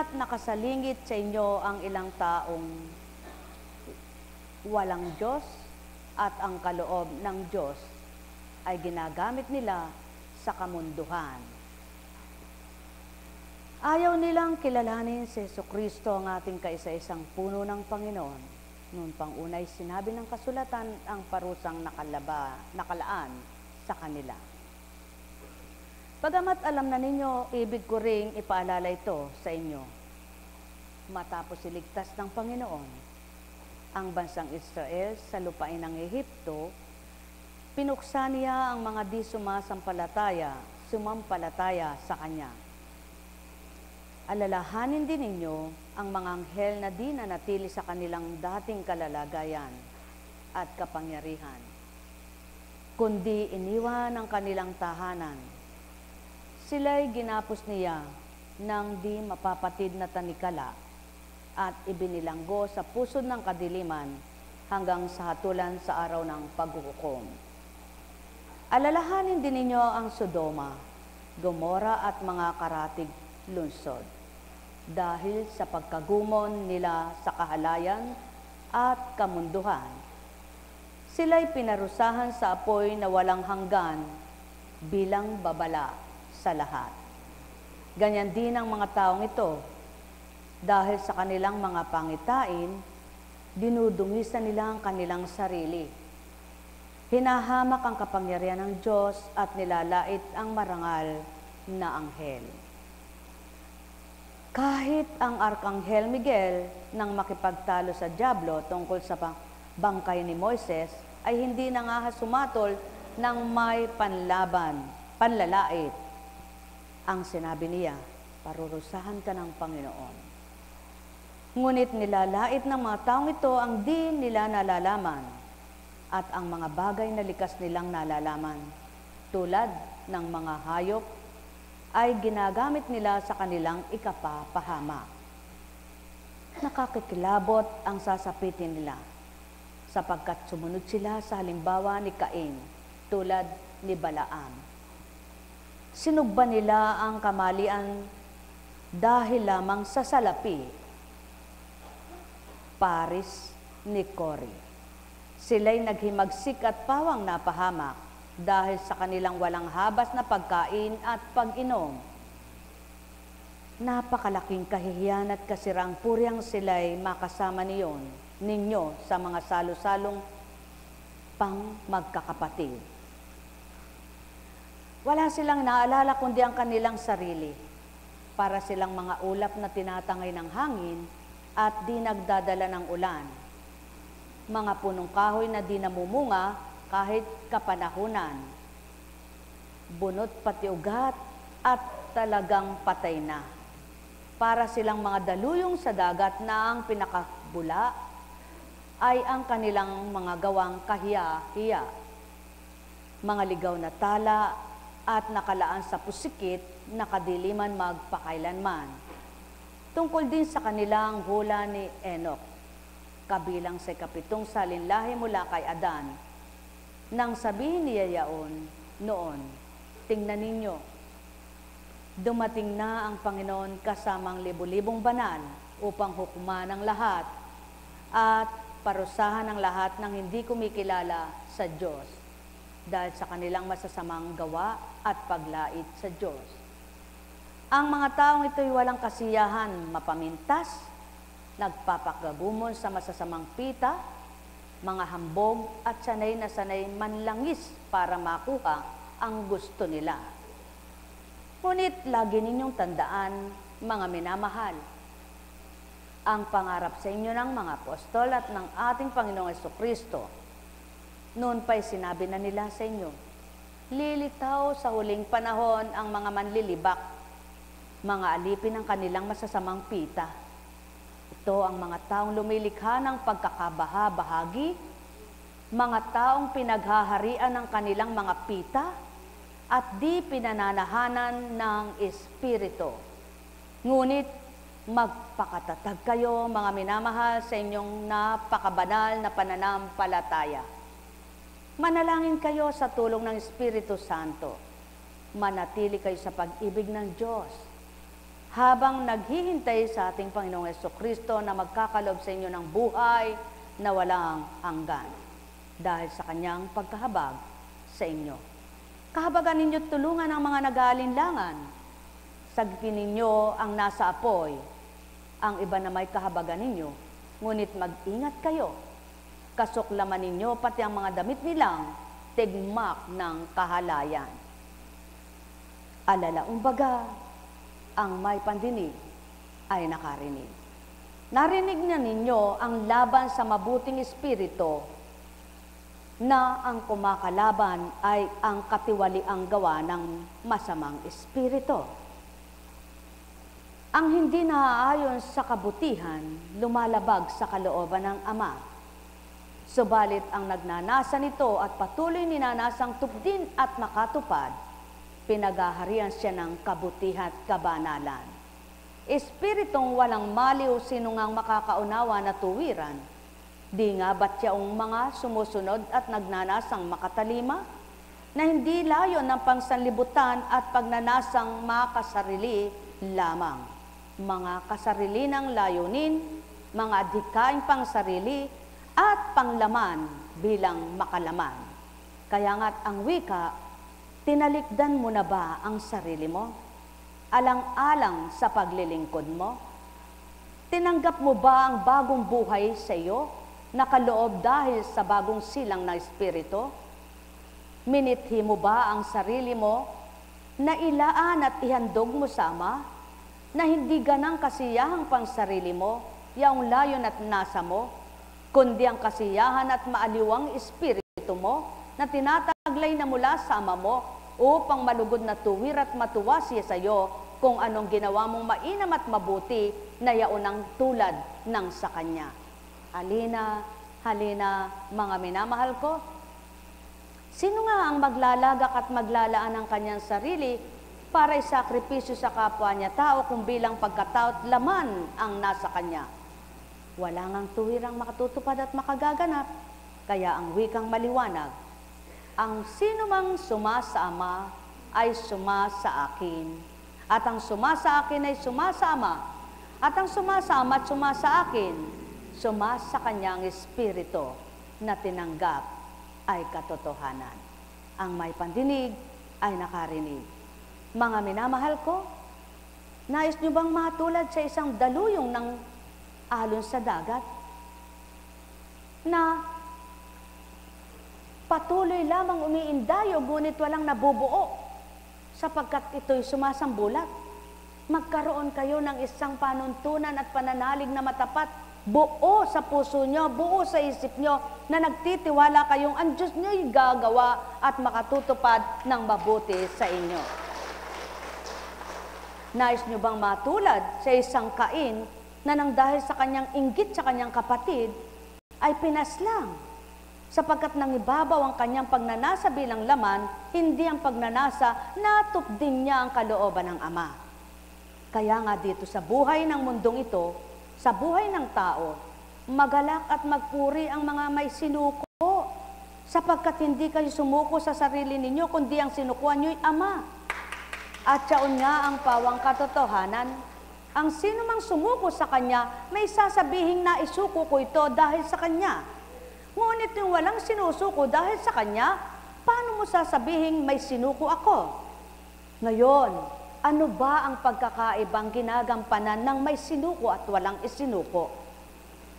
At nakasalingit sa inyo ang ilang taong walang Diyos at ang kaloob ng Diyos ay ginagamit nila sa kamunduhan. Ayaw nilang kilalanin si Jesucristo, ang ating kaisa-isang puno ng Panginoon. Noon pang unay sinabi ng kasulatan ang parusang nakalaan sa kanila. Bagamat alam na ninyo, ibig ko ring ipaalala ito sa inyo. Matapos iligtas ng Panginoon ang bansang Israel sa lupain ng Ehipto, pinuksa niya ang mga di sumampalataya sa Kanya. Alalahanin din ninyo ang mga anghel na di nanatili sa kanilang dating kalalagayan at kapangyarihan, kundi iniwan ang kanilang tahanan. Sila'y ginapos niya ng di mapapatid na tanikala at ibinilanggo sa pusod ng kadiliman hanggang sa hatulan sa araw ng paghuhukom. Alalahanin din ninyo ang Sodoma, Gomora at mga karatig lungsod, dahil sa pagkagumon nila sa kahalayan at kamunduhan. Sila'y pinarusahan sa apoy na walang hanggan bilang babala sa lahat. Ganyan din ang mga taong ito, dahil sa kanilang mga pangitain, dinudungisan nila ang kanilang sarili. Hinahamak ang kapangyarihan ng Diyos at nilalait ang marangal na anghel. Kahit ang Arkanghel Miguel nang makipagtalo sa Diablo tungkol sa bangkay ni Moises, ay hindi na nga sumatol ng may panlalait. Ang sinabi niya, parurusahan ka ng Panginoon. Ngunit nilalait ng mga taong ito ang di nila nalalaman at ang mga bagay na likas nilang nalalaman, tulad ng mga hayop, ay ginagamit nila sa kanilang ikapapahamak. Nakakikilabot ang sasapitin nila, sapagkat sumunod sila sa halimbawa ni Cain, tulad ni Balaam. Sinugba nila ang kamalian dahil lamang sa salapi, paris ni Cory. Sila'y naghimagsik at pawang napahamak dahil sa kanilang walang habas na pagkain at pag-inom. Napakalaking kahihiyan at kasirang puryang sila'y makasama ninyo sa mga salo-salong pang magkakapatid. Wala silang naalala kundi ang kanilang sarili. Para silang mga ulap na tinatangay ng hangin at di nagdadala ng ulan. Mga punong kahoy na di namumunga kahit kapanahunan. Bunot pati ugat at talagang patay na. Para silang mga daluyong sa dagat na ang pinakabula ay ang kanilang mga gawang kahiya-hiya. Mga ligaw na tala at nakalaan sa pusikit na kadiliman magpakailanman. Tungkol din sa kanilang hula ni Enoch, kabilang sa 7 salinlahi mula kay Adan, nang sabihin niya yaon noon, tingnan ninyo, dumating na ang Panginoon kasamang libu-libong banal upang hukuma ng lahat at parusahan ang lahat ng hindi kumikilala sa Diyos dahil sa kanilang masasamang gawa at paglait sa Diyos. Ang mga taong ito'y walang kasiyahan, mapamintas, nagpapakagumon sa masasamang pita, mga hambog at sanay na sanay manlangis para makuha ang gusto nila. Ngunit lagi ninyong tandaan, mga minamahal, ang pangarap sa inyo ng mga apostol at ng ating Panginoong Jesucristo. Noon pa'y sinabi na nila sa inyo, lilitaw sa huling panahon ang mga manlilibak, mga alipin ng kanilang masasamang pita. Ito ang mga taong lumilikha ng pagkakabaha-bahagi, mga taong pinaghaharian ng kanilang mga pita, at di pinananahanan ng Espiritu. Ngunit magpakatatag kayo, mga minamahal, sa inyong napakabanal na pananampalataya. Manalangin kayo sa tulong ng Espiritu Santo. Manatili kayo sa pag-ibig ng Diyos. habang naghihintay sa ating Panginoong Jesucristo na magkakalob sa inyo ng buhay na walang hanggan dahil sa kanyang pagkahabag sa inyo. Kahabagan ninyo tulungan ang mga nag-aalinlangan. Sagipin ninyo ang nasa apoy, ang iba na may kahabagan ninyo, ngunit mag-ingat kayo. Kasuklaman ninyo pati ang mga damit nilang tigmak ng kahalayan. Alalaong baga, ang may pandinig ay nakarinig. Narinig na ninyo ang laban sa mabuting espiritu na ang kumakalaban ay ang katiwaliang gawa ng masamang espiritu. Ang hindi naaayon sa kabutihan, lumalabag sa kalooban ng Ama. Subalit ang nagnanasa nito at patuloy ninanasang tupdin at makatupad, pinagaharian siya ng kabutihan at kabanalan. Espiritong walang maliw sino ngang makakaunawa na tuwiran, di nga ba't yaong mga sumusunod at nagnanasang makatalima, na hindi layon ng pangsanlibutan at pagnanasang makasarili lamang. Mga kasarili ng layunin, mga adhikaing pangsarili, at panglaman bilang makalaman. Kaya nga't ang wika, tinalikdan mo na ba ang sarili mo? Alang-alang sa paglilingkod mo? Tinanggap mo ba ang bagong buhay sa iyo, nakaloob dahil sa bagong silang na espiritu? Minithi mo ba ang sarili mo na ilaan at ihandog mo sa Ama, na hindi ganang kasiyahang pang sarili mo, yaong layon at nasa mo, kundi ang kasiyahan at maaliwang espiritu mo na tinataglay na mula sa Ama mo upang malugod na tuwir at matuwa siya sa iyo kung anong ginawa mong mainam at mabuti na yaunang tulad ng sa Kanya. Halina, halina, mga minamahal ko. Sino nga ang maglalagak at maglalaan ng kanyang sarili para isakripisyo sa kapwa niya tao kung bilang pagkatao at laman ang nasa Kanya? Wala ngang tuwirang makatutupad at makagaganap, kaya ang wikang maliwanag, ang sino mang suma sa Ama ay suma sa akin, at ang suma sa akin ay suma sa Ama, at ang suma sa Ama at suma sa akin, suma sa Kanyang Espiritu na tinanggap ay katotohanan. Ang may pandinig ay nakarinig. Mga minamahal ko, nais niyo bang matulad sa isang daluyong ng alon sa dagat na patuloy lamang umiindayo ngunit walang nabubuo sapagkat ito'y sumasambulat? Magkaroon kayo ng isang panuntunan at pananalig na matapat, buo sa puso nyo, buo sa isip nyo, na nagtitiwala kayong ang Diyos nyo'y gagawa at makatutupad ng mabuti sa inyo. Nais nyo bang matulad sa isang Cain na nang dahil sa kanyang inggit sa kanyang kapatid, ay pinaslang, sapagkat nangibabaw ang kanyang pagnanasa bilang laman, hindi ang pagnanasa na tupdin niya ang kalooban ng Ama. Kaya nga dito sa buhay ng mundong ito, sa buhay ng tao, magalak at magpuri ang mga may sinuko, sapagkat hindi kayo sumuko sa sarili ninyo, kundi ang sinukuan nyo'y Ama. At siyaon nga ang pawang katotohanan, ang sino mang sumuko sa Kanya, may sasabihin na isuko ko ito dahil sa Kanya. Ngunit yung walang sinusuko dahil sa Kanya, paano mo sasabihin may sinuko ako? Ngayon, ano ba ang pagkakaibang ginagampanan ng may sinuko at walang isinuko?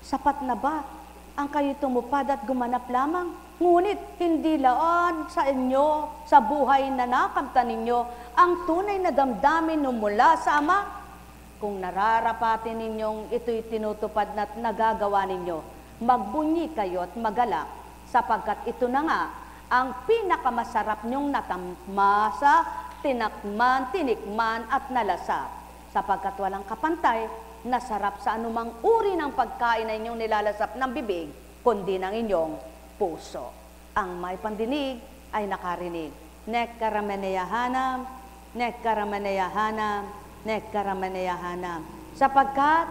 Sapat na ba ang kayo tumupad at gumanap lamang? Ngunit hindi laan sa inyo, sa buhay na nakamtan ninyo, ang tunay na damdamin mula sa Ama? Kung nararapatin ninyong ito'y tinutupad at nagagawa ninyo, magbunyi kayo at magalak, sapagkat ito na nga ang pinakamasarap niyong natamasa, tinakman, tinikman at nalasap, sapagkat walang kapantay na sarap sa anumang uri ng pagkain na inyong nilalasap ng bibig, kundi ng inyong puso. Ang may pandinig ay nakarinig. Nekkarameneyahanam, nekkarameneyahanam, nekkarameneyahanam. Sapagkat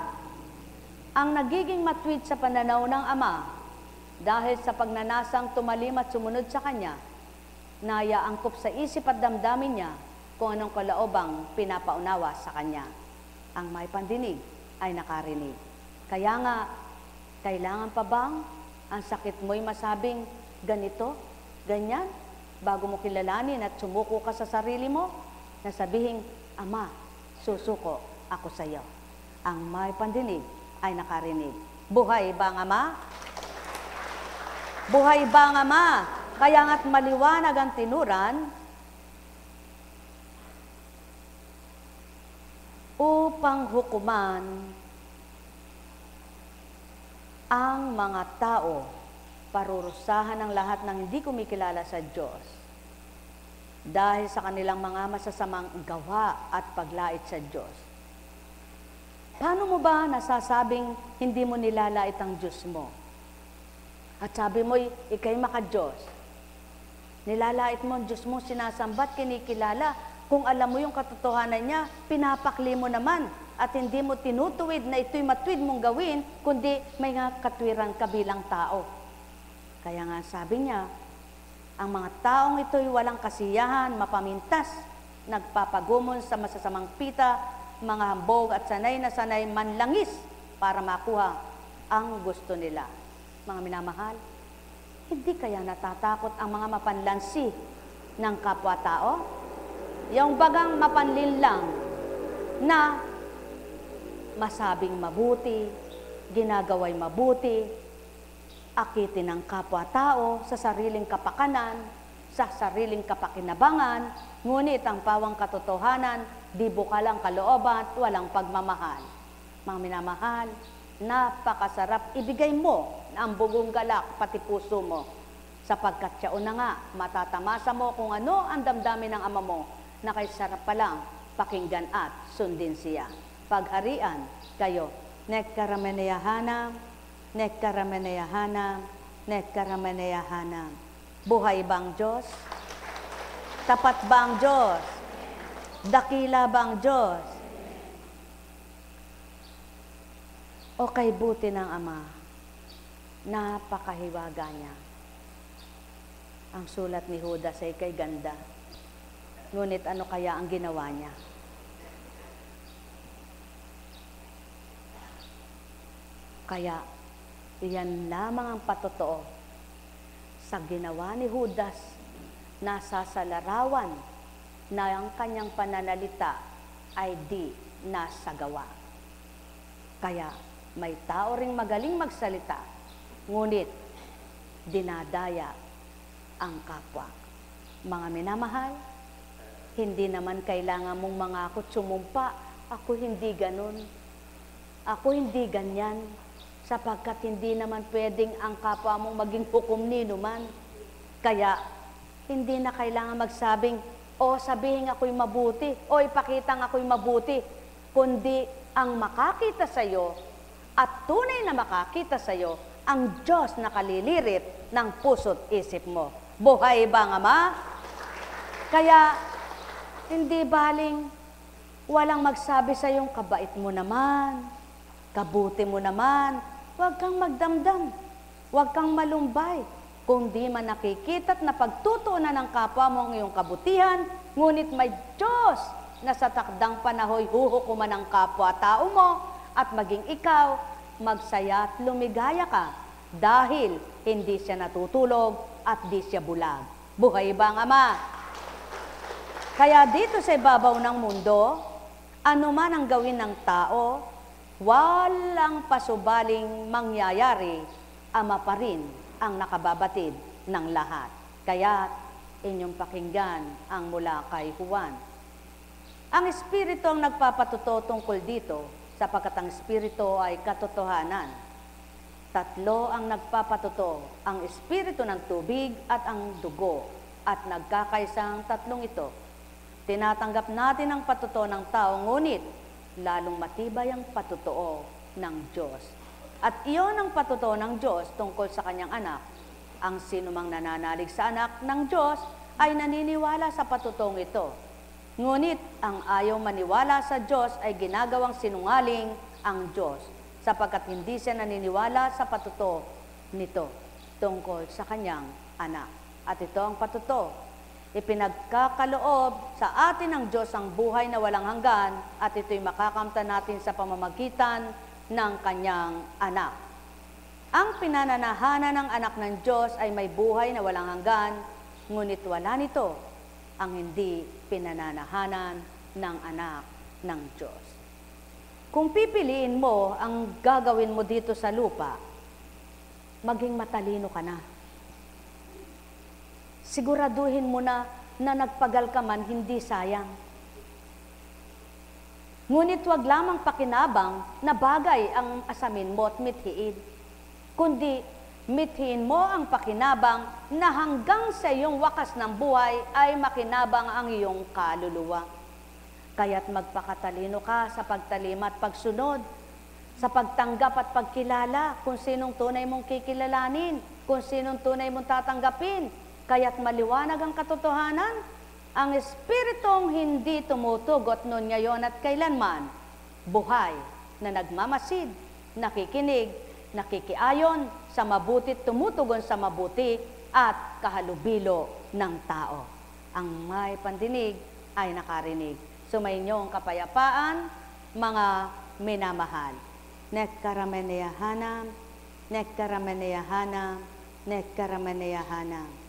ang nagiging matwid sa pananaw ng Ama, dahil sa pagnanasang tumalim at sumunod sa Kanya, naya angkop sa isip at damdamin niya kung anong kalaobang pinapaunawa sa Kanya. ang may pandinig ay nakarinig. Kaya nga, kailangan pa bang ang sakit mo'y masabing ganito, ganyan, bago mo kilalanin at sumuko ka sa sarili mo, na sabihin, Ama, susuko ako sa iyo. Ang may pandinig ay nakarinig. Buhay ba ang Ama? Buhay ba ang Ama? Kaya nga't maliwanag ang tinuran upang hukuman ang mga tao, parurusahan ang lahat ng hindi kumikilala sa Diyos dahil sa kanilang mga masasamang gawa at paglait sa Diyos. Paano mo ba nasasabing hindi mo nilalait ang Diyos mo? At sabi mo, ikay maka-Diyos. Nilalait mo ang Diyos mo, sinasambat, kinikilala. Kung alam mo yung katotohanan niya, pinapakli mo naman. At hindi mo tinutuwid na ito'y matuwid mong gawin, kundi may nga katwiran ka bilang tao. Kaya nga sabi niya, ang mga taong ito'y walang kasiyahan, mapamintas, nagpapagumon sa masasamang pita, mga hambog at sanay na sanay manlangis para makuha ang gusto nila. Mga minamahal, hindi kaya natatakot ang mga mapanlansi ng kapwa-tao? Yung bagang mapanlin lang na masabing mabuti, ginagaway mabuti, akitin ng kapwa-tao sa sariling kapakanan, sa sariling kapakinabangan, ngunit ang pawang katotohanan, di bukal ang kalooban at walang pagmamahal. Mga minamahal, napakasarap ibigay mo ang bugong galak pati puso mo, sapagkat siya una nga, matatamasa mo kung ano ang damdamin ng Ama mo, na kay sarap pa lang pakinggan at sundin siya. Pagharian kayo. Nekkarameneyahanam, nekkarameneyahanam, nekkarameneyahanam. Buhay ba ang Diyos? Tapat ba ang Diyos? Dakila ba ang Diyos? O kay buti ng Ama, napakahiwaga niya. Ang sulat ni Judas ay kay ganda. Ngunit ano kaya ang ginawa niya? Kaya, iyan lamang ang patotoo sa ginawa ni Judas, nasa sa larawan na ang kanyang pananalita ay di nasagawa. Kaya, may tao ring magaling magsalita, ngunit dinadaya ang kapwa. Mga minamahal, hindi naman kailangan mong mangako sumumpa, ako hindi ganun, ako hindi ganyan, sapagkat hindi naman pwedeng ang kapwa mong maging hukom nino man. Kaya, hindi na kailangan magsabing, o sabihin ako'y mabuti, o ipakitang ako'y mabuti, kundi ang makakita sa iyo at tunay na makakita sa iyo ang Diyos na kalilirit ng puso't isip mo. Buhay ba ang Ama? Kaya, hindi baling walang magsabi sa iyong kabait mo naman, kabuti mo naman, huwag kang magdamdam, huwag kang malumbay, kung di man nakikita't napagtutuunan ng kapwa mo ang iyong kabutihan, ngunit may Diyos na sa takdang panahoy huhukuman ng kapwa-tao mo at maging ikaw, magsaya at lumigaya ka dahil hindi siya natutulog at di siya bulag. Buhay ba ang Ama? Kaya dito sa ibabaw ng mundo, ano man ang gawin ng tao, walang pasubaling mangyayari, Ama pa rin ang nakababatid ng lahat. Kaya inyong pakinggan ang mula kay Juan. Ang Espiritu ang nagpapatuto tungkol dito, sapagkat ang Espiritu ay katotohanan. Tatlo ang nagpapatuto, ang Espiritu ng tubig at ang dugo, at nagkakaisang tatlong ito. Tinatanggap natin ang patuto ng tao, ngunit lalong matibay ang patutuo ng Diyos. At iyon ang patutuo ng Diyos tungkol sa kanyang anak. Ang sinumang nananalig sa anak ng Diyos ay naniniwala sa patutuong ito. Ngunit ang ayaw maniwala sa Diyos ay ginagawang sinungaling ang Diyos, sapagkat hindi siya naniniwala sa patutuo nito tungkol sa kanyang anak. At ito ang patutuo, Ipinagkakaloob sa atin ng Diyos ang buhay na walang hanggan at ito'y makakamtan natin sa pamamagitan ng Kanyang anak. Ang pinananahanan ng anak ng Diyos ay may buhay na walang hanggan, ngunit wala nito ang hindi pinananahanan ng anak ng Diyos. Kung pipiliin mo ang gagawin mo dito sa lupa, maging matalino ka na. Siguraduhin mo na nagpagal ka man, hindi sayang. Ngunit wag lamang pakinabang na bagay ang asamin mo at mithiin, kundi mithiin mo ang pakinabang na hanggang sa iyong wakas ng buhay ay makinabang ang iyong kaluluwa. Kaya't magpakatalino ka sa pagtalima at pagsunod, sa pagtanggap at pagkilala kung sinong tunay mong kikilalanin, kung sinong tunay mong tatanggapin. Kaya't maliwanag ang katotohanan, ang Espiritong hindi tumutugot noon, ngayon at kailanman, buhay na nagmamasid, nakikinig, nakikiayon sa mabuti, tumutugon sa mabuti at kahalubilo ng tao. Ang may pandinig ay nakarinig. Sumainyo ang kapayapaan, mga minamahal. Nekkarameneyahanam, nekkarameneyahanam, nekkarameneyahanam.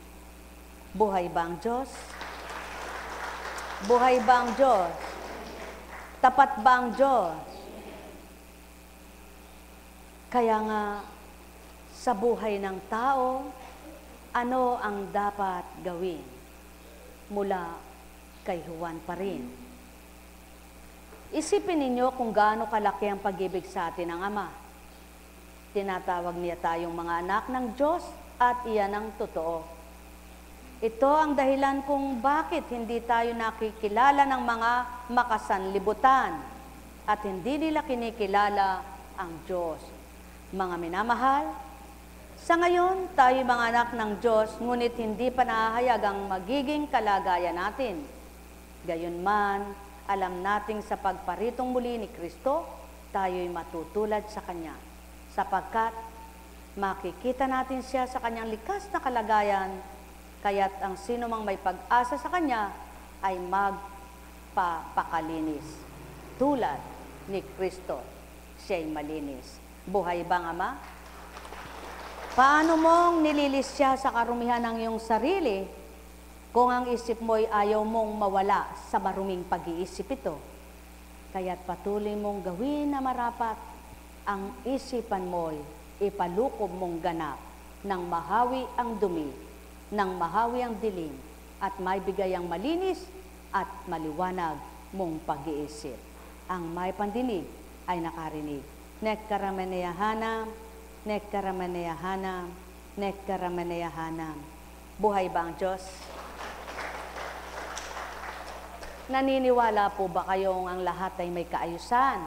Buhay ba ang Diyos? Buhay ba ang Diyos? Tapat ba ang Diyos? Kaya nga, sa buhay ng tao, ano ang dapat gawin? Mula kay Juan pa rin. Isipin ninyo kung gaano kalaki ang pag-ibig sa atin ng Ama. Tinatawag niya tayong mga anak ng Diyos at iyan ang totoo. Ito ang dahilan kung bakit hindi tayo nakikilala ng mga makasanlibutan at hindi nila kinikilala ang Diyos. Mga minamahal, sa ngayon tayo mga anak ng Diyos, ngunit hindi pa nahahayag ang magiging kalagayan natin. Gayunman, alam nating sa pagparitong muli ni Kristo, tayo'y matutulad sa Kanya, sapagkat makikita natin siya sa Kanyang likas na kalagayan. Kaya't ang sino mang may pag-asa sa Kanya ay magpapakalinis. Tulad ni Kristo, siya'y malinis. Buhay bang Ama? Paano mong nililis siya sa karumihan ng iyong sarili kung ang isip mo'y ayaw mong mawala sa maruming pag-iisip ito? Kaya't patuloy mong gawin na marapat ang isipan mo'y ipalukob mong ganap nang mahawi ang dumi, nang mahawi ang dilim, at maibigay ang malinis at maliwanag mong pag-iisip. Ang may pandinig ay nakarinig. Nekkarameneyahanam, nekkarameneyahanam, nekkarameneyahanam. Buhay ba ang Diyos? Naniniwala po ba kayong ang lahat ay may kaayusan?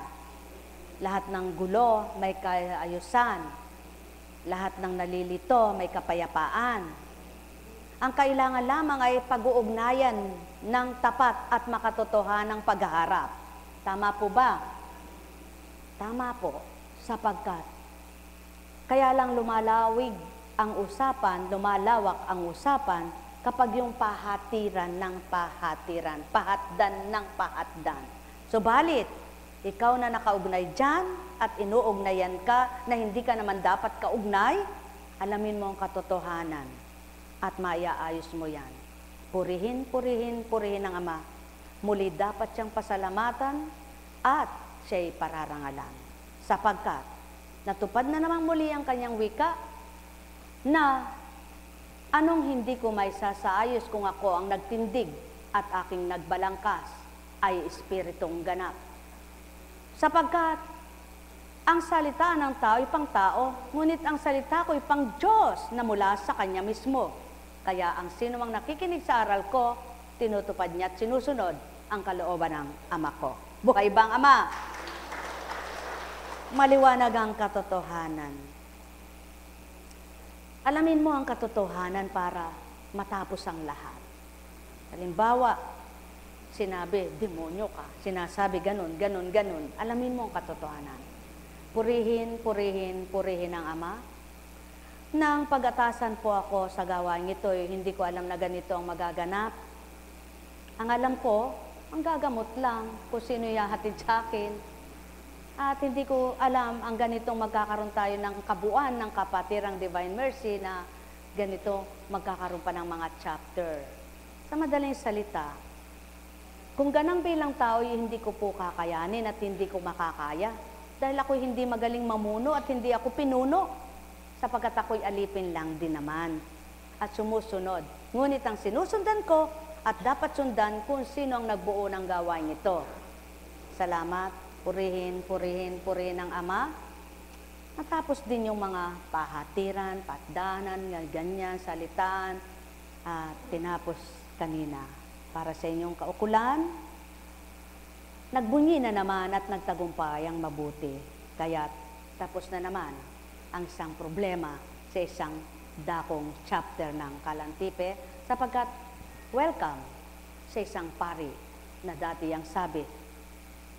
Lahat ng gulo may kaayusan. Lahat ng nalilito may kapayapaan. Ang kailangan lamang ay pag-uugnayan ng tapat at makatotohanang paghaharap. Tama po ba? Tama po, sapagkat kaya lang lumalawig ang usapan, lumalawak ang usapan kapag yung pahatiran ng pahatiran, pahatdan ng pahatdan. Subalit, ikaw na nakaugnay dyan at inuugnayan ka na hindi ka naman dapat kaugnay, alamin mo ang katotohanan at maiaayos mo yan. Purihin, purihin, purihin ng Ama. Muli dapat siyang pasalamatan at siya'y pararangalan. Sapagkat natupad na namang muli ang kanyang wika na anong hindi ko may sasaayos kung ako ang nagtindig at aking nagbalangkas ay espiritong ganap. Sapagkat ang salita ng tao ay pang tao, ngunit ang salita ko ay pang Diyos na mula sa Kanya mismo. Kaya ang sino mang nakikinig sa aral ko, tinutupad niya at sinusunod ang kalooban ng Ama ko. Buhay bang Ama? Maliwanag ang katotohanan. Alamin mo ang katotohanan para matapos ang lahat. Halimbawa, sinabi, demonyo ka. Sinasabi ganun, ganun, ganun. Alamin mo ang katotohanan. Purihin, purihin, purihin ang Ama. Nang pag-atasan po ako sa gawain ito, hindi ko alam na ganito ang magaganap. Ang alam ko, ang gagamot lang kung sino yahatid sa akin. At hindi ko alam ang ganitong magkakaroon tayo ng kabuuan ng Kapatirang Divine Mercy na ganito magkakaroon pa ng mga chapter. Sa madaling salita, kung ganang bilang tao, hindi ko po kakayanin at hindi ko makakaya. Dahil ako hindi magaling mamuno at hindi ako pinuno. Sapagkat ako'y alipin lang din naman at sumusunod. Ngunit ang sinusundan ko at dapat sundan kung sino ang nagbuo ng gawain ito. Salamat. Purihin, purihin, purihin ang Ama. Natapos din yung mga pahatiran, patdanan, ganyan, salitaan, at tinapos kanina. Para sa inyong kaukulan, nagbunyi na naman at nagtagumpay ang mabuti. Kaya tapos na naman ang isang problema sa isang dakong chapter ng Kalantipe, sapagkat welcome sa isang pari na dati ang sabi,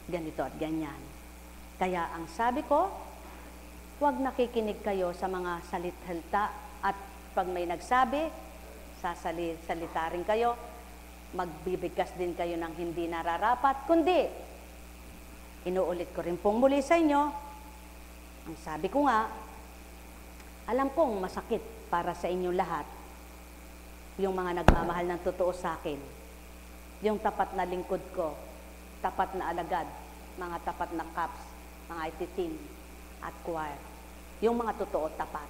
ganito at ganyan. Kaya ang sabi ko, huwag nakikinig kayo sa mga salita at pag may nagsabi, sasalita rin kayo, magbibigkas din kayo ng hindi nararapat, kundi, inuulit ko rin pong muli sa inyo, ang sabi ko nga, alam kong masakit para sa inyong lahat, yung mga nagmamahal ng totoo sa akin, yung tapat na lingkod ko, tapat na alagad, mga tapat na caps, mga IT team at choir. Yung mga totoo tapat.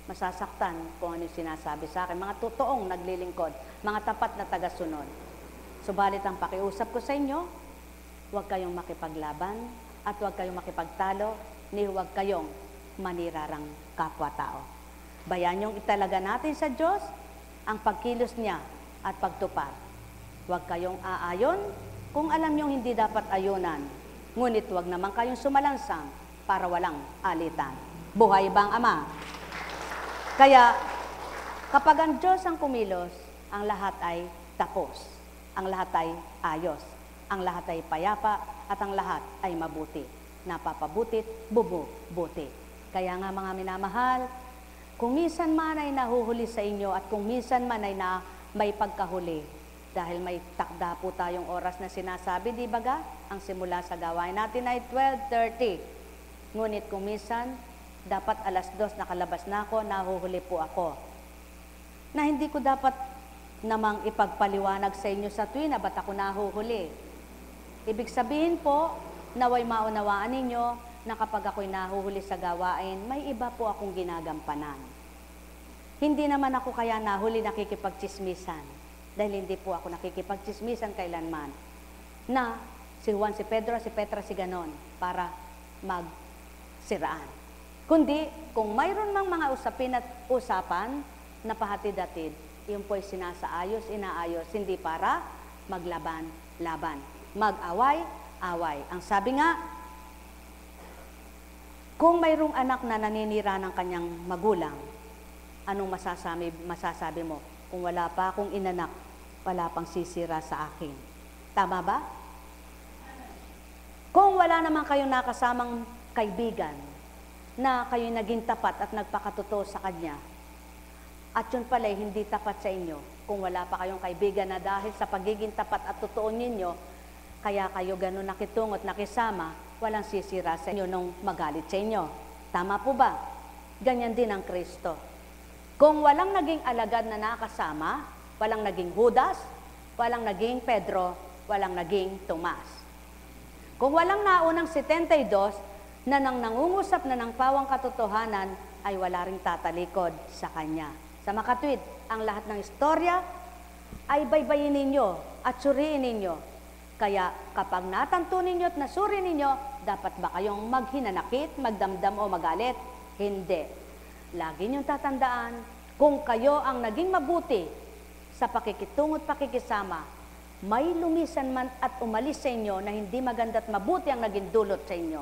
Masasaktan kung ano yung sinasabi sa akin. Mga totoong naglilingkod, mga tapat na tagasunod. Subalit ang pakiusap ko sa inyo, huwag kayong makipaglaban at huwag kayong makipagtalo, ni huwag kayong manirarang kapwa-tao. Bayan yung italaga natin sa Diyos, ang pagkilos niya at pagtupad. Huwag kayong aayon, kung alam niyong hindi dapat ayunan, ngunit huwag naman kayong sumalansang para walang alitan. Buhay ba ang Ama? Kaya, kapag ang Diyos ang kumilos, ang lahat ay tapos. Ang lahat ay ayos. Ang lahat ay payapa at ang lahat ay mabuti. Napapabutit, bubuti. Kaya nga mga minamahal, kung minsan man ay nahuhuli sa inyo at kung minsan man ay may pagkahuli, dahil may takda po tayong oras na sinasabi, di ba ga? Ang simula sa gawain natin ay 12:30. Ngunit kung minsan, dapat 2:00 nakalabas na ako, nahuhuli po ako. Na hindi ko dapat namang ipagpaliwanag sa inyo sa tuwin na ba't ako nahuhuli. Ibig sabihin po, naway maunawaan ninyo na kapag ako'y nahuhuli sa gawain, may iba po akong ginagampanan. Hindi naman ako kaya nahuli nakikipagtsismisan. Dahil hindi po ako nakikipagtsismisan kailanman na si Juan, si Pedro, si Petra, si ganon para magsiraan. Kundi, kung mayroon mang mga usapin at usapan na pahatid-hatid, yun po'y sinasaayos, inaayos, hindi para maglaban-laban. Mag-away-away. Ang sabi nga, kung mayroong anak na naninira ng kanyang magulang, anong masasabi mo? Kung wala pa akong inanak, wala pang sisira sa akin. Tama ba? Kung wala naman kayong nakasamang kaibigan na kayo naging tapat at nagpakatotoo sa kanya, at yun pala hindi tapat sa inyo, kung wala pa kayong kaibigan na dahil sa pagiging tapat at totoo ninyo, kaya kayo ganun nakitungot, nakisama, walang sisira sa inyo nung magalit sa inyo. Tama po ba? Ganyan din ang Kristo. Kung walang naging alagad na nakasama, walang naging Judas, walang naging Pedro, walang naging Tomas. Kung walang naunang 72 na nang nangungusap na ng pawang katotohanan, ay wala ring tatalikod sa kanya. Sa makatwid, ang lahat ng istorya ay baybayin ninyo at suriin ninyo. Kaya kapag natanto ninyo at nasuri ninyo, dapat ba kayong maghinanakit, magdamdam o magalit? Hindi. Lagi niyong tatandaan, kung kayo ang naging mabuti sa pakikitungo at pakikisama, may lumisan man at umalis sa inyo na hindi maganda at mabuti ang naging dulot sa inyo,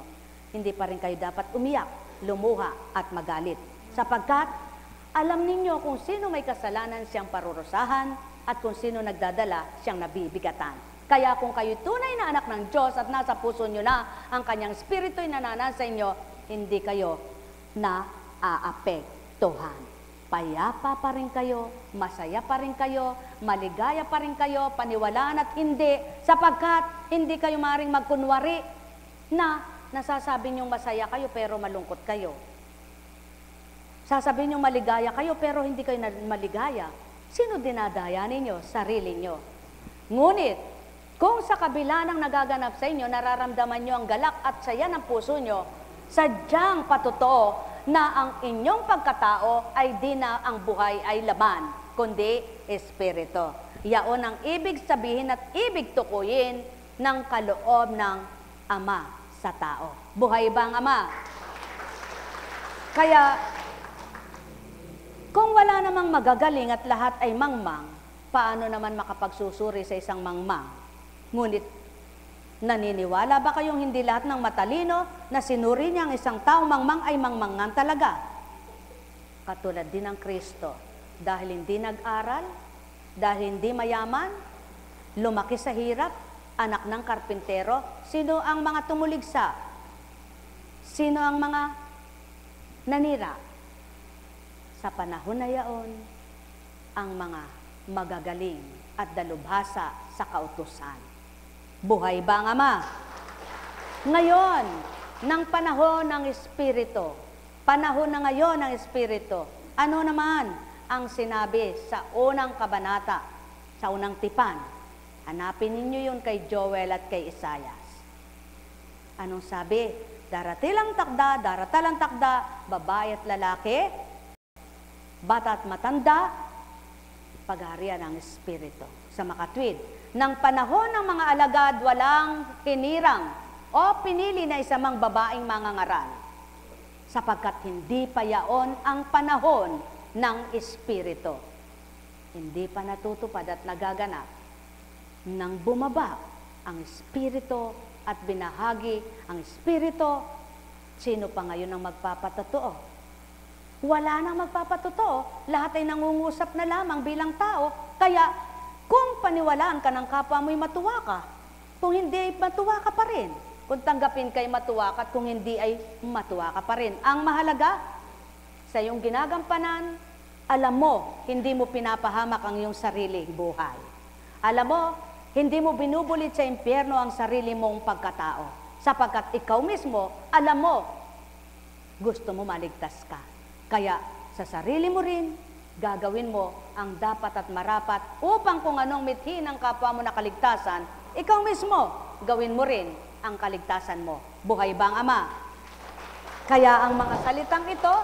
hindi pa rin kayo dapat umiyak, lumuha at magalit. Sapagkat alam ninyo kung sino may kasalanan siyang parurusahan at kung sino nagdadala siyang nabibigatan. Kaya kung kayo tunay na anak ng Diyos at nasa puso nyo na ang kanyang spiritu'y nananasa inyo, hindi kayo na aapektuhan. payapa pa rin kayo, masaya pa rin kayo, maligaya pa rin kayo, paniwalaan at hindi, sapagkat hindi kayo maring magkunwari na nasasabi niyong masaya kayo pero malungkot kayo. Sasabihin niyong maligaya kayo pero hindi kayo maligaya. Sino dinadaya ninyo? Sarili niyo. Ngunit, kung sa kabila ng nagaganap sa inyo, nararamdaman niyo ang galak at saya ng puso niyo, sadyang patotoo na ang inyong pagkatao ay di na ang buhay ay laman, kundi espiritu. Yaon ang ibig sabihin at ibig tukuyin ng kaloob ng Ama sa tao. Buhay ba ang Ama? Kaya, kung wala namang magagaling at lahat ay mangmang, paano naman makapagsusuri sa isang mangmang? Ngunit, naniniwala ba kayong hindi lahat ng matalino na sinuri niya ang isang taong mangmang ay mangmangan talaga? Katulad din ng Kristo, dahil hindi nag-aral, dahil hindi mayaman, lumaki sa hirap, anak ng karpintero, sino ang mga tumuligsa? Sino ang mga nanira? Sa panahon na yaon, ang mga magagaling at dalubhasa sa kautusan. Buhay ba ang Ama? Ngayon, ng panahon ng Espiritu, panahon na ngayon ng Espiritu, ano naman ang sinabi sa unang kabanata, sa unang tipan? Hanapin ninyo yun kay Joel at kay Isaias. Anong sabi? Daratalang takda, babae at lalaki, bata at matanda, pagharian ng Espiritu. Sa makatwid, ng panahon ng mga alagad, walang hinirang o pinili na isa mang babaeng mangangaral, sapagkat hindi pa yaon ang panahon ng Espiritu. Hindi pa natutupad at nagaganap nang bumaba ang Espiritu at binahagi ang Espiritu. Sino pa ngayon ang magpapatotoo? Wala nang magpapatotoo, lahat ay nangungusap na lamang bilang tao, kaya kung paniwalaan ka ng kapwa mo'y matuwa ka, kung hindi, matuwa ka pa rin. Kung tanggapin kay matuwa ka at kung hindi ay matuwa ka pa rin. Ang mahalaga, sa iyong ginagampanan, alam mo, hindi mo pinapahamak ang iyong sariling buhay. Alam mo, hindi mo binubulit sa impyerno ang sarili mong pagkatao, sapagkat ikaw mismo, alam mo, gusto mo maligtas ka. Kaya sa sarili mo rin, gagawin mo ang dapat at marapat upang kung anong mithi ng kapwa mo na kaligtasan, ikaw mismo, gawin mo rin ang kaligtasan mo. Buhay ba ang Ama? Kaya ang mga salitang ito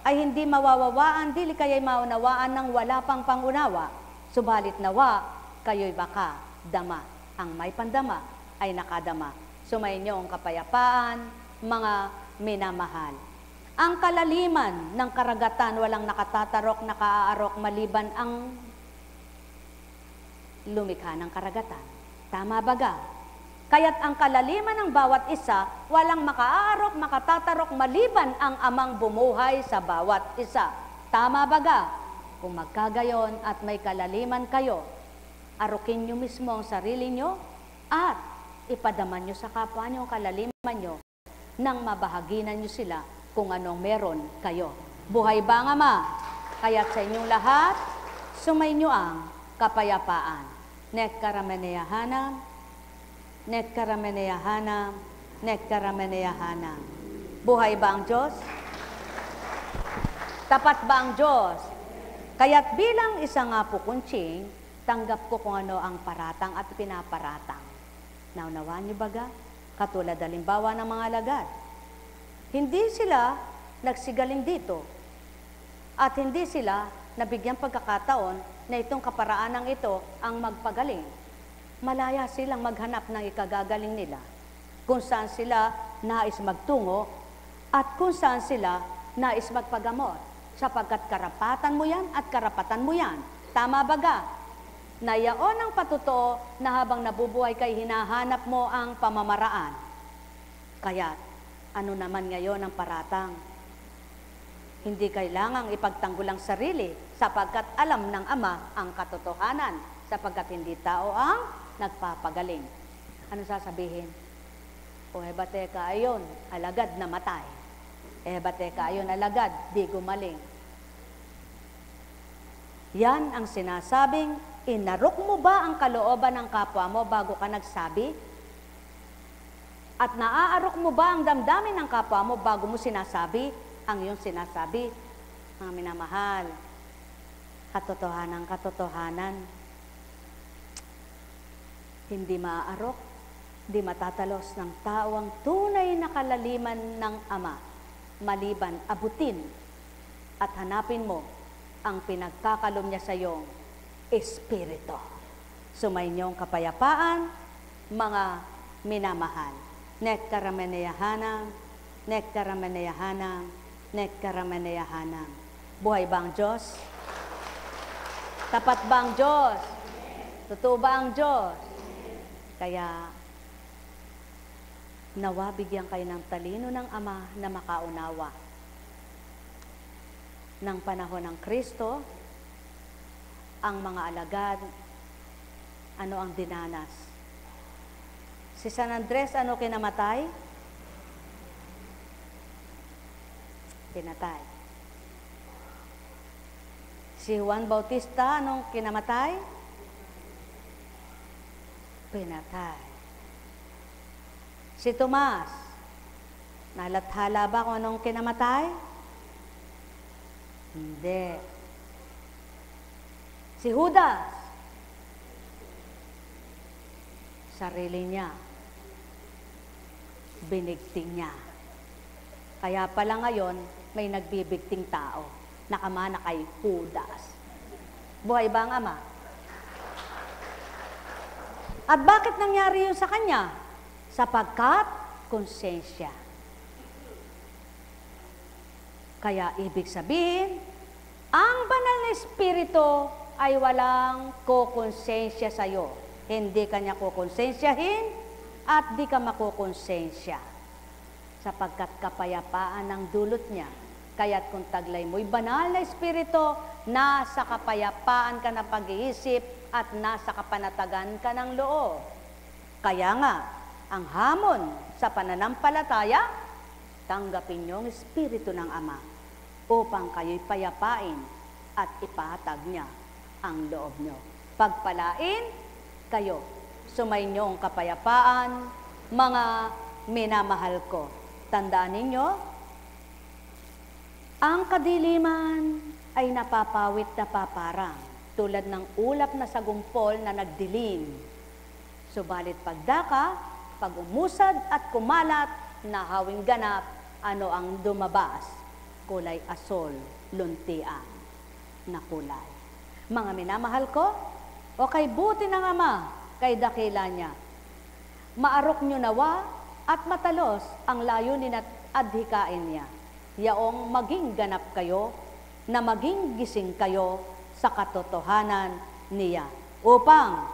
ay hindi mawawawaan, dili kaya'y maunawaan ng wala pang pangunawa. Subalit nawa, kayo'y baka dama. Ang may pandama ay nakadama. Sumainyo ang kapayapaan, mga minamahal. Ang kalaliman ng karagatan, walang nakatatarok, nakaaarok, maliban ang lumikha ng karagatan. Tama baga? Kaya't ang kalaliman ng bawat isa, walang makaaarok, makatatarok, maliban ang Amang bumuhay sa bawat isa. Tama baga? Kung magkagayon at may kalaliman kayo, arukin nyo mismo ang sarili nyo at ipadaman nyo sa kapwa nyo ang kalaliman nyo nang mabahaginan nyo sila kung anong meron kayo. Buhay ba ang Ama? Kaya't sa inyong lahat, sumainyo ang kapayapaan. Nekkarameneyahanam, nekkarameneyahanam, nekkarameneyahanam. Buhay ba ang Diyos? Tapat ba ang Diyos? Kaya't bilang isang pukunching, tanggap ko kung ano ang paratang at pinaparatang. Naunawaan niyo baga? Katulad halimbawa ng mga alagad. Hindi sila nagsigaling dito at hindi sila nabigyan pagkakataon na itong kaparaanang ito ang magpagaling. Malaya silang maghanap ng ikagagaling nila kung saan sila nais magtungo at kung saan sila nais magpagamot, sapagkat karapatan mo yan at karapatan mo yan. Tama baga? Na yaon ang patuto na habang nabubuhay kay hinahanap mo ang pamamaraan. Kaya ano naman ngayon ang paratang? Hindi kailangang ipagtanggol ang sarili sapagkat alam ng Ama ang katotohanan, sapagkat hindi tao ang nagpapagaling. Ano sasabihin? O hebateka ayon, alagad namatay. Hebateka ayon, alagad, di gumaling. Yan ang sinasabing, inarok mo ba ang kalooban ng kapwa mo bago ka nagsabi? At naaarok mo ba ang damdamin ng kapwa mo bago mo sinasabi ang iyong sinasabi? Mga minamahal, katotohanan, hindi maaarok, di matatalos ng tao ang tunay na kalaliman ng Ama, maliban abutin at hanapin mo ang pinagkakalom niya sa iyong Espiritu. Sumainyong kapayapaan, mga minamahal. Nekkarameneyahanang, nekkarameneyahanang, nekkarameneyahanang. Buhay ba ang Diyos? Tapat ba ang Diyos? Totoo ba ang Diyos? Kaya, nawa bigyan kayo ng talino ng Ama na makaunawa. Ng panahon ng Kristo, ang mga alagad, ano ang dinanas? Si San Andres, ano kinamatay? Pinatay. Si Juan Bautista, anong kinamatay? Pinatay. Si Tomas, nalathala ba kung anong kinamatay? Hindi. Si Judas, sarili niya, binigting niya. Kaya pala ngayon, may nagbibigting tao, nakamana kay Judas. Buhay ba ang Ama? At bakit nangyari yun sa kanya? Sapagkat konsensya. Kaya ibig sabihin, ang banal na Espiritu ay walang kukonsensya sa iyo. Hindi kanya kukonsensyahin at di ka makukonsensya. Sapagkat kapayapaan ang dulot niya. Kaya't kung taglay mo'y banal na Espiritu, nasa kapayapaan ka na pag-iisip at nasa kapanatagan ka ng loob. Kaya nga, ang hamon sa pananampalataya, tanggapin niyo ang Espiritu ng Ama upang kayo'y payapain at ipahatag niya ang loob niyo. Pagpalain kayo, sumainyo ang kapayapaan, mga minamahal ko. Tandaan ninyo, ang kadiliman ay napapawit na paparang, tulad ng ulap na sagumpol na nagdilim. Subalit pagdaka, pag umusad at kumalat, nahawing ganap, ano ang dumabas? Kulay asol, luntian na kulay. Mga minamahal ko, o kay buti ng Ama, kay dakila niya, maarok nyo nawa at matalos ang layunin at adhikain niya. Yaong maging ganap kayo, na maging gising kayo sa katotohanan niya, upang